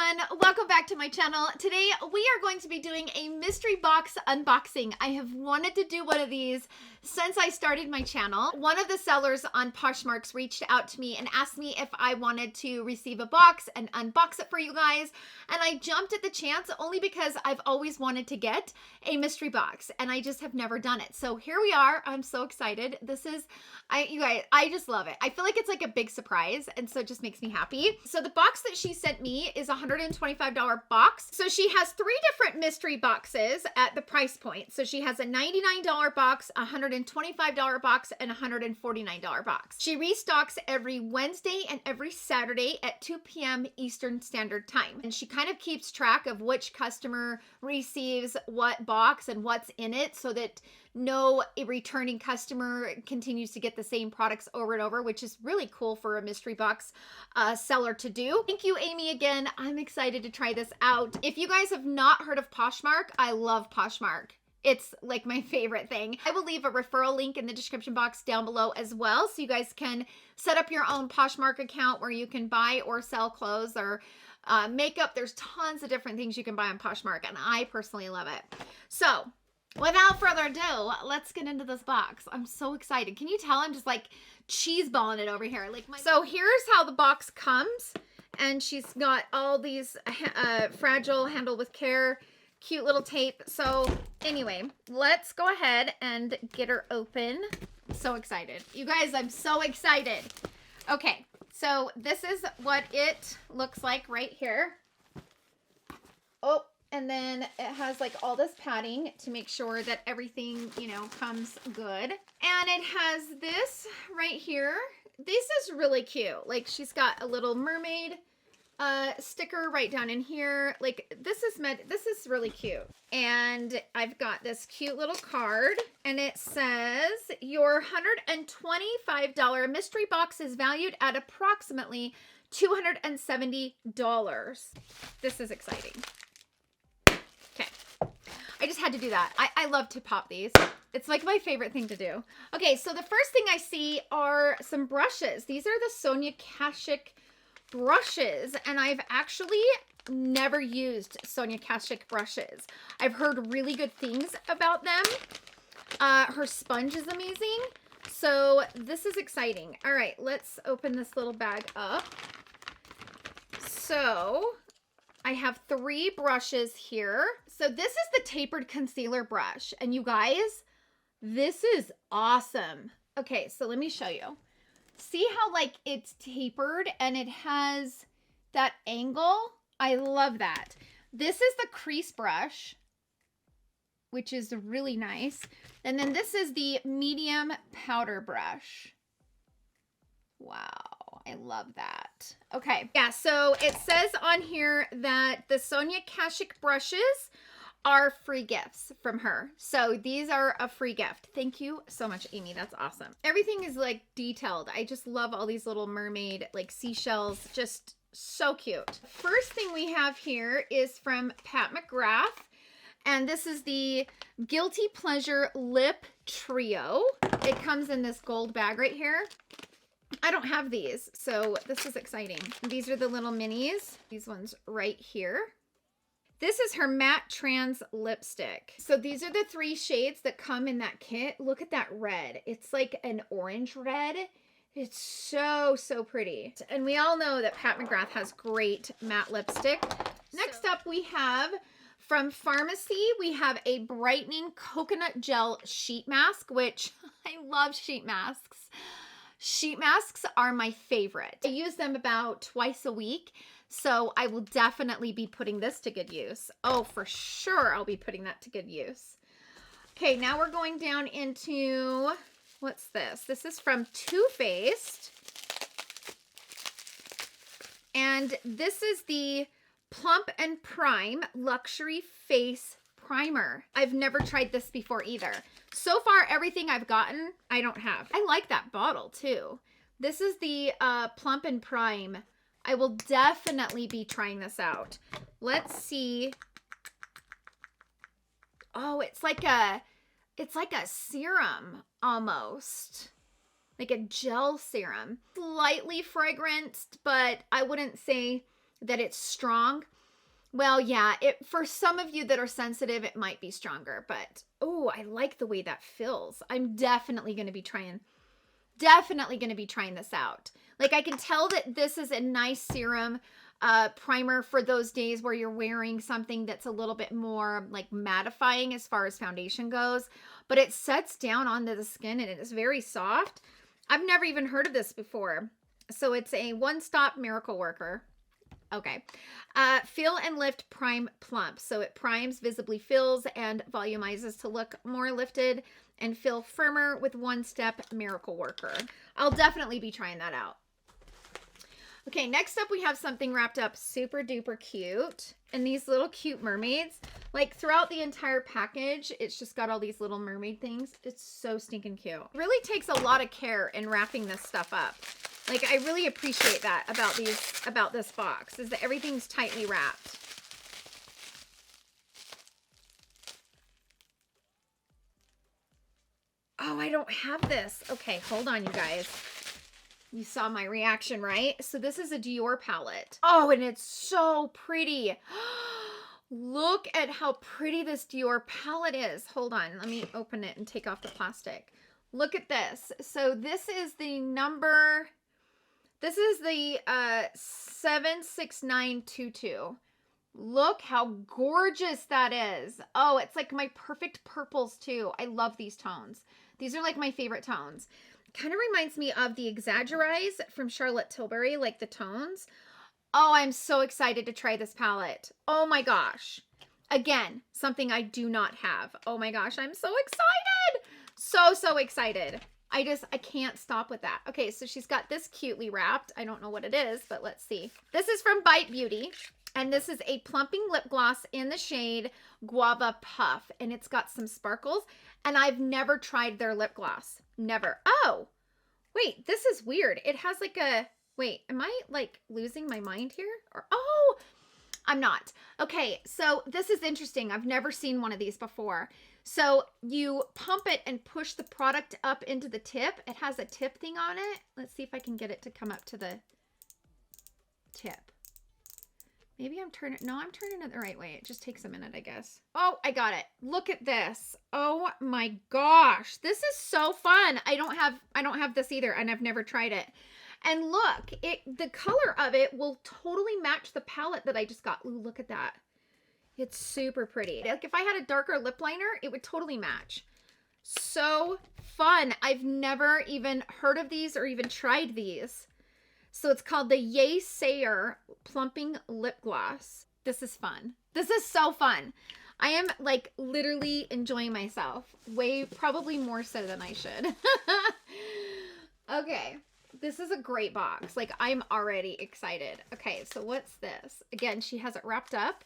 everyone, welcome back to my channel. Today we are going to be doing a mystery box unboxing. I have wanted to do one of these since I started my channel. One of the sellers on Poshmark reached out to me and asked me if I wanted to receive a box and unbox it for you guys, and I jumped at the chance only because I've always wanted to get a mystery box and I just have never done it. So here we are. I'm so excited. You guys, I just love it. I feel like it's like a big surprise, and so it just makes me happy. So the box that she sent me is a $125 box. So she has three different mystery boxes at the price point. So she has a $99 box, a $125 box, and a $149 box. She restocks every Wednesday and every Saturday at 2 p.m. Eastern Standard Time. And she kind of keeps track of which customer receives what box and what's in it so that no returning customer continues to get the same products over and over, which is really cool for a mystery box seller to do. Thank you, Amy, again. I'm excited to try this out. If you guys have not heard of Poshmark, I love Poshmark. It's like my favorite thing. I will leave a referral link in the description box down below as well, so you guys can set up your own Poshmark account where you can buy or sell clothes or makeup. There's tons of different things you can buy on Poshmark, and I personally love it. So without further ado, let's get into this box. I'm so excited. Can you tell I'm just like cheese balling it over here? So here's how the box comes, and she's got all these fragile, handle with care, cute little tape. So anyway, let's go ahead and get her open. So excited. You guys, I'm so excited. Okay, so this is what it looks like right here. Oh, and then it has like all this padding to make sure that everything, you know, comes good. And it has this right here. This is really cute. Like, she's got a little mermaid sticker right down in here. Like, this is really cute. And I've got this cute little card, and it says your $125 mystery box is valued at approximately $270. This is exciting. Okay, I just had to do that. I love to pop these. It's like my favorite thing to do. Okay, so the first thing I see are some brushes. These are the Sonia Kashuk brushes, and I've actually never used Sonia Kashuk brushes. I've heard really good things about them. Her sponge is amazing. So this is exciting. All right, let's open this little bag up. So I have three brushes here. So this is the tapered concealer brush. And you guys, this is awesome. Okay, so let me show you. See how like it's tapered and it has that angle? I love that. This is the crease brush, which is really nice. And then this is the medium powder brush. Wow, I love that. Okay, yeah, so it says on here that the Sonia Kashuk brushes are free gifts from her. So these are a free gift. Thank you so much, Amy. That's awesome. Everything is like detailed. I just love all these little mermaid like seashells. Just so cute. First thing we have here is from Pat McGrath. And this is the Guilty Pleasure Lip Trio. It comes in this gold bag right here. I don't have these, so this is exciting. These are the little minis. These ones right here. This is her matte trans lipstick. So these are the three shades that come in that kit. Look at that red. It's like an orange red. It's so, so pretty. And we all know that Pat McGrath has great matte lipstick. Next up we have from Pharmacy, we have a brightening coconut gel sheet mask, which I love sheet masks. Sheet masks are my favorite. I use them about twice a week. So I will definitely be putting this to good use. Oh, for sure I'll be putting that to good use. Okay, now we're going down into, what's this? This is from Too Faced. And this is the Plump and Prime Luxury Face Primer. I've never tried this before either. So far, everything I've gotten, I don't have. I like that bottle too. This is the Plump and Prime. I will definitely be trying this out. Let's see. Oh, it's like a serum almost. Like a gel serum. Slightly fragranced, but I wouldn't say that it's strong. Well, yeah, for some of you that are sensitive, it might be stronger, but oh, I like the way that feels. I'm definitely going to be trying this out. Like, I can tell that this is a nice serum primer for those days where you're wearing something that's a little bit more like mattifying as far as foundation goes, but it sets down onto the skin and it is very soft. I've never even heard of this before. So it's a one-stop miracle worker. Okay. Feel and lift, prime, plump. So it primes, visibly fills, and volumizes to look more lifted and feel firmer with one-step miracle worker. I'll definitely be trying that out. Okay, next up we have something wrapped up super duper cute. And these little cute mermaids. Like throughout the entire package, it's just got all these little mermaid things. It's so stinking cute. It really takes a lot of care in wrapping this stuff up. Like, I really appreciate that about this box, is that everything's tightly wrapped. Oh, I don't have this. Okay, hold on, you guys. You saw my reaction, right? So this is a Dior palette. Oh, and it's so pretty. Look at how pretty this Dior palette is. Hold on, let me open it and take off the plastic. Look at this. So this is the number... This is the 76922. Look how gorgeous that is. Oh, it's like my perfect purples too. I love these tones. These are like my favorite tones. Kind of reminds me of the Exaggerize from Charlotte Tilbury, like the tones. Oh, I'm so excited to try this palette. Oh my gosh. Again, something I do not have. Oh my gosh, I'm so excited. So excited. I can't stop with that. Okay, so she's got this cutely wrapped. I don't know what it is, but let's see. This is from Bite Beauty, and this is a plumping lip gloss in the shade Guava Puff, and it's got some sparkles, and I've never tried their lip gloss. Never. Oh, wait, this is weird. It has like a, wait, am I like losing my mind here? Or, oh, I'm not. Okay, so this is interesting. I've never seen one of these before. So you pump it and push the product up into the tip. It has a tip thing on it. Let's see if I can get it to come up to the tip. Maybe I'm turning it the right way. It just takes a minute, I guess. Oh, I got it. Look at this. Oh my gosh. This is so fun. I don't have this either, and I've never tried it. And look, the color of it will totally match the palette that I just got. Ooh, look at that. It's super pretty. Like if I had a darker lip liner, it would totally match. So fun. I've never even heard of these or even tried these. So it's called the Yay Sayer Plumping Lip Gloss. This is fun. This is so fun. I am like literally enjoying myself. Probably more so than I should. Okay. This is a great box. Like, I'm already excited. Okay, so what's this? Again, she has it wrapped up.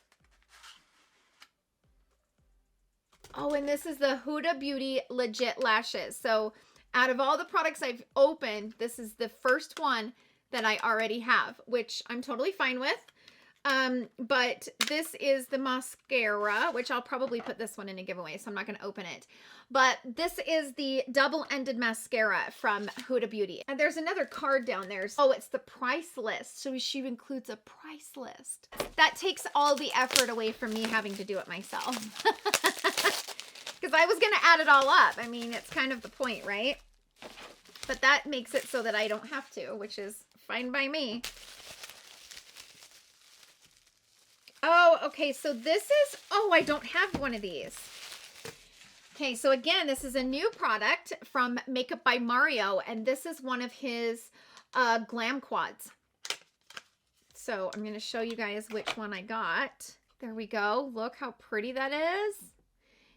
Oh, and this is the Huda Beauty Legit Lashes. So out of all the products I've opened, this is the first one that I already have, which I'm totally fine with. But this is the mascara, which I'll probably put this one in a giveaway, so I'm not going to open it. But this is the double-ended mascara from Huda Beauty. And there's another card down there. Oh, it's the price list. So she includes a price list. That takes all the effort away from me having to do it myself. Because I was going to add it all up. I mean, it's kind of the point, right? But that makes it so that I don't have to, which is fine by me. Oh, okay, so this is, oh, I don't have one of these. Okay, so again, this is a new product from Makeup by Mario, and this is one of his glam quads. So I'm going to show you guys which one I got. There we go. Look how pretty that is.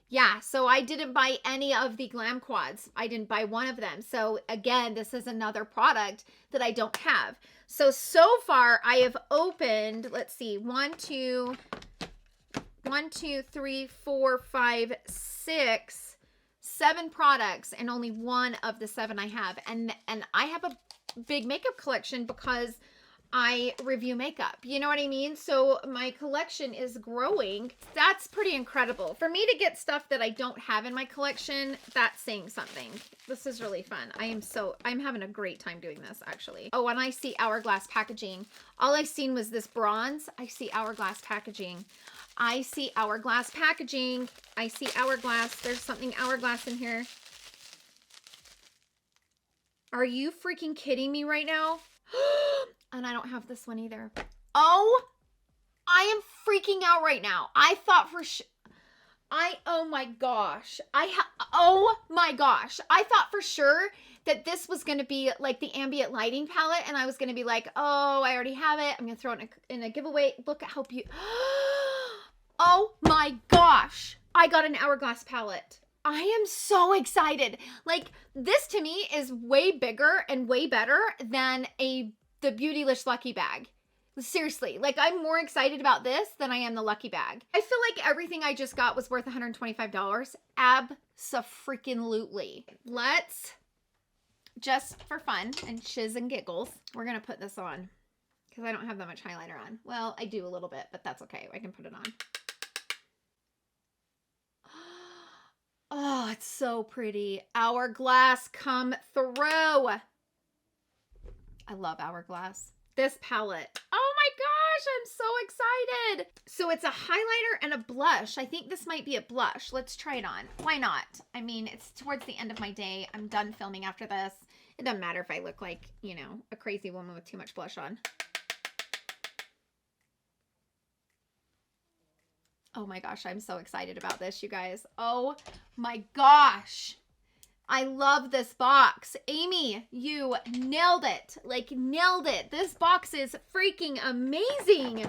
Yeah, so I didn't buy any of the glam quads. I didn't buy one of them. So again, this is another product that I don't have. So far I have opened, let's see, 1, 2, 3, 4, 5, 6, 7 products, and only one of the 7 I have. And I have a big makeup collection because I review makeup. You know what I mean? So my collection is growing. That's pretty incredible. For me to get stuff that I don't have in my collection, that's saying something. This is really fun. I'm having a great time doing this, actually. Oh, and I see Hourglass packaging. All I seen was this bronze. I see Hourglass packaging. I see Hourglass packaging. I see Hourglass. There's something Hourglass in here. Are you freaking kidding me right now? And I don't have this one either. Oh, I am freaking out right now. I thought for sure. Oh my gosh. Oh my gosh. I thought for sure that this was going to be like the ambient lighting palette. And I was going to be like, oh, I already have it. I'm going to throw it in a giveaway. Look at how beautiful. Oh my gosh. I got an Hourglass palette. I am so excited. Like, this to me is way bigger and way better than the Beautylish Lucky Bag. Seriously, like, I'm more excited about this than I am the Lucky Bag. I feel like everything I just got was worth $125. Abso-freaking-lutely. Let's, just for fun and shiz and giggles, we're gonna put this on because I don't have that much highlighter on. Well, I do a little bit, but that's okay. I can put it on. Oh, it's so pretty. Hourglass come through. I love Hourglass. This palette. Oh my gosh, I'm so excited. So it's a highlighter and a blush. I think this might be a blush. Let's try it on. Why not? I mean, it's towards the end of my day. I'm done filming after this. It doesn't matter if I look like, you know, a crazy woman with too much blush on. Oh my gosh, I'm so excited about this, you guys. Oh my gosh. I love this box. Amy, you nailed it. Like, nailed it. This box is freaking amazing.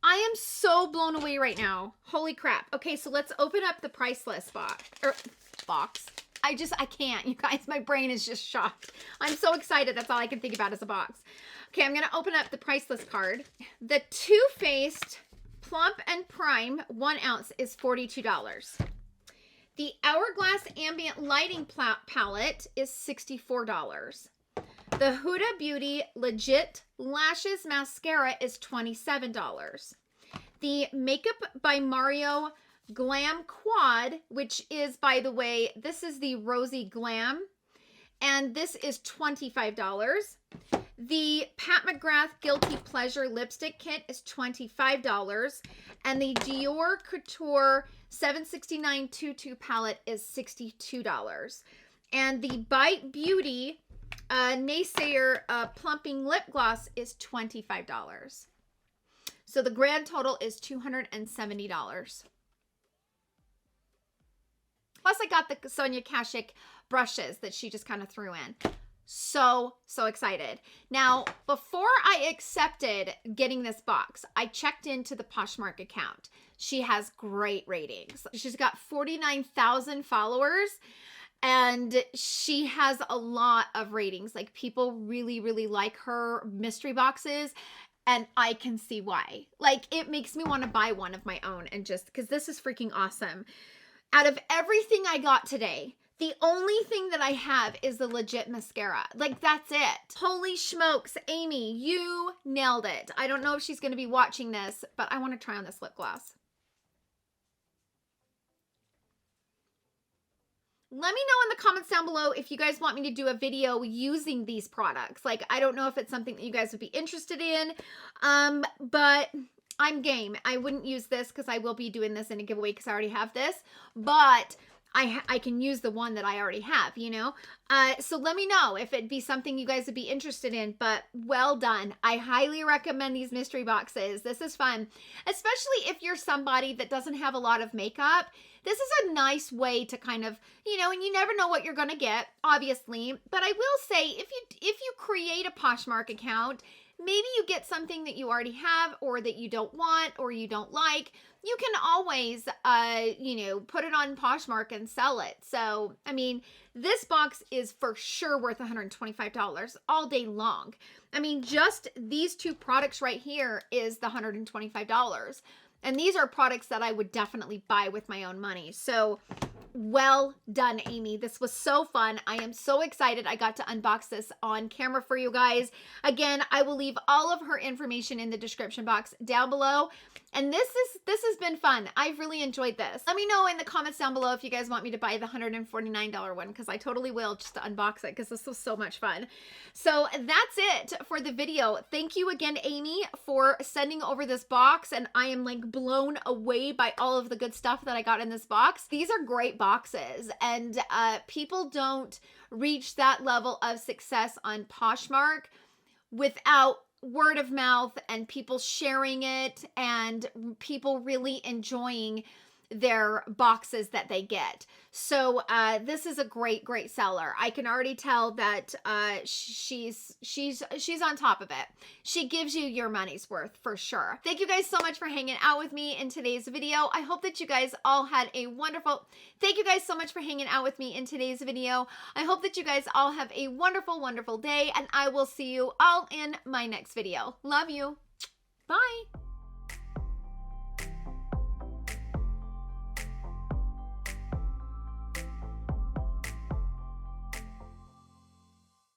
I am so blown away right now. Holy crap. Okay, so let's open up the price list box. I can't, you guys. My brain is just shocked. I'm so excited. That's all I can think about is a box. Okay, I'm going to open up the price list card. The Too Faced Plump and Prime 1 ounce is $42. The Hourglass Ambient Lighting Palette is $64. The Huda Beauty Legit Lashes Mascara is $27. The Makeup by Mario Glam Quad, which is, by the way, this is the Rosy Glam, and this is $25. The Pat McGrath Guilty Pleasure Lipstick Kit is $25. And the Dior Couture 769 Tutu palette is $62. And the Bite Beauty Naysayer Plumping Lip Gloss is $25. So the grand total is $270. Plus I got the Sonia Kashuk brushes that she just kind of threw in. So excited. Now, before I accepted getting this box, I checked into the Poshmark account. She has great ratings. She's got 49,000 followers and she has a lot of ratings. Like, people really, really like her mystery boxes. And I can see why. Like, it makes me want to buy one of my own, and just because this is freaking awesome. Out of everything I got today, the only thing that I have is the Legit mascara. Like, that's it. Holy smokes, Amy, you nailed it. I don't know if she's going to be watching this, but I want to try on this lip gloss. Let me know in the comments down below if you guys want me to do a video using these products. Like, I don't know if it's something that you guys would be interested in, but I'm game. I wouldn't use this because I will be doing this in a giveaway because I already have this, but I can use the one that I already have, you know? So let me know if it'd be something you guys would be interested in, but well done. I highly recommend these mystery boxes. This is fun, especially if you're somebody that doesn't have a lot of makeup. This is a nice way to kind of, you know, and you never know what you're going to get, obviously. But I will say, if you create a Poshmark account, maybe you get something that you already have or that you don't want or you don't like, you can always, you know, put it on Poshmark and sell it. So, I mean, this box is for sure worth $125 all day long. I mean, just these two products right here is the $125. And these are products that I would definitely buy with my own money. So Well done, Amy. This was so fun. I am so excited I got to unbox this on camera for you guys. Again, I will leave all of her information in the description box down below. And this has been fun. I've really enjoyed this. Let me know in the comments down below if you guys want me to buy the $149 one, because I totally will, just to unbox it, because this was so much fun. So that's it for the video. Thank you again, Amy, for sending over this box. And I am like blown away by all of the good stuff that I got in this box. These are great boxes, and people don't reach that level of success on Poshmark without word of mouth and people sharing it and people really enjoying their boxes that they get. So this is a great seller. I can already tell that she's on top of it. She gives you your money's worth for sure. Thank you guys so much for hanging out with me in today's video. I hope that you guys all had a wonderful, thank you guys so much for hanging out with me in today's video. I hope that you guys all have a wonderful day, and I will see you all in my next video. Love you. Bye.